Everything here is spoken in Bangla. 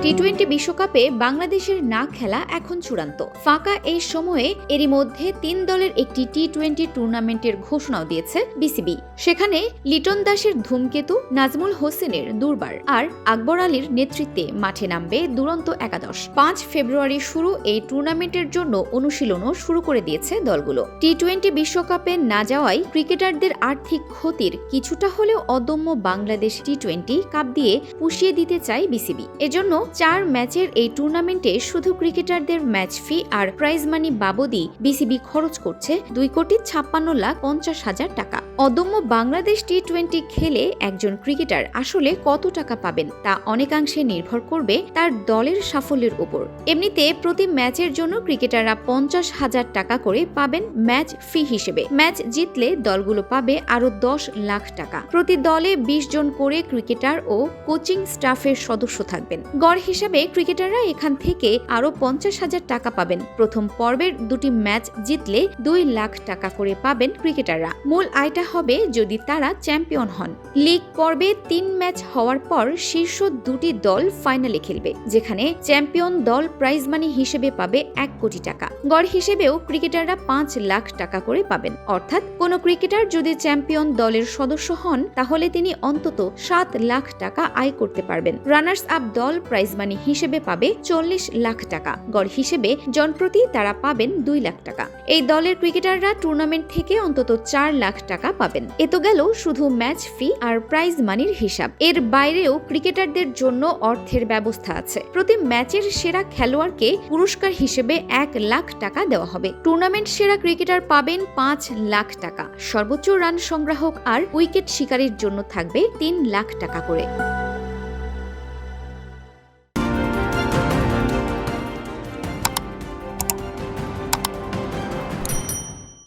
টি-20 বিশ্বকাপে বাংলাদেশের না খেলা এখন চূড়ান্ত। ফাঁকা এই সময়ে এরই মধ্যে ৩ দলের একটি টি-20 টুর্নামেন্টের ঘোষণাও দিয়েছে বিসিবি। সেখানে লিটন দাসের ধূমকেতু, নাজমুল হোসেনের দুর্বার আর আকবর আলীর নেতৃত্বে মাঠে নামবে দুরন্ত একাদশ। ৫ ফেব্রুয়ারি শুরু এই টুর্নামেন্টের জন্য অনুশীলনও শুরু করে দিয়েছে দলগুলো। টি-20 বিশ্বকাপে না যাওয়ায় ক্রিকেটারদের আর্থিক ক্ষতির কিছুটা হলেও অদম্য বাংলাদেশ টি-20 কাপ দিয়ে পুষিয়ে দিতে চায় বিসিবি। এজন্য ৪ ম্যাচের এই টুর্নামেন্টে শুধু ক্রিকেটারদের ম্যাচ ফি আর প্রাইজ মানি বাবদই বিসিবি খরচ করছে ২,৫৬,৫০,০০০ টাকা। অদম্য বাংলাদেশ টি-20 খেলে একজন ক্রিকেটার আসলে কত টাকা পাবেন তা অনেকাংশে নির্ভর করবে তার দলের সাফল্যের উপর। এমনিতে প্রতি ম্যাচের জন্য ক্রিকেটাররা ৫০,০০০ টাকা করে পাবেন ম্যাচ ফি হিসেবে। ম্যাচ জিতলে দলগুলো পাবে আরো ১০ লাখ টাকা। প্রতি দলে ২০ জন করে ক্রিকেটার ও কোচিং স্টাফের সদস্য থাকবেন। গড় হিসাবে ক্রিকেটাররা এখান থেকে আরো ৫০,০০০ টাকা পাবেন। প্রথম পর্বের ২টি ম্যাচ জিতলে ২ লাখ টাকা করে পাবেন ক্রিকেটাররা। মূল আয়টা হবে যদি তারা চ্যাম্পিয়ন হন। লিগ পর্বে ৩ ম্যাচ হওয়ার পর শীর্ষ ২টি দল ফাইনালে খেলবে, যেখানে চ্যাম্পিয়ন দল প্রাইজ মানি হিসেবে পাবে ১ কোটি টাকা। গড় হিসেবেও ক্রিকেটাররা ৫ লাখ টাকা করে পাবেন। অর্থাৎ কোন ক্রিকেটার যদি চ্যাম্পিয়ন দলের সদস্য হন তাহলে তিনি অন্তত ৭ লাখ টাকা আয় করতে পারবেন। রানার্স আপ দল প্রাইজ মানি হিসেবে পাবে ৪০ লাখ টাকা। গড় হিসেবে জনপ্রতি তারা পাবেন ২ লাখ টাকা। এই দলের ক্রিকেটাররা টুর্নামেন্ট থেকে অন্তত ৪ লাখ টাকা পাবেন। এ তো গেল শুধু ম্যাচ ফি আর প্রাইজ মানির হিসাব। এর বাইরেও ক্রিকেটারদের জন্য অর্থের ব্যবস্থা আছে। প্রতি ম্যাচের সেরা খেলোয়াড়কে পুরস্কার হিসেবে ১ লাখ টাকা দেওয়া হবে। টুর্নামেন্ট সেরা ক্রিকেটার পাবেন ৫ লাখ টাকা। সর্বোচ্চ রান সংগ্রাহক আর উইকেট শিকারীর জন্য থাকবে ৩ লাখ টাকা করে।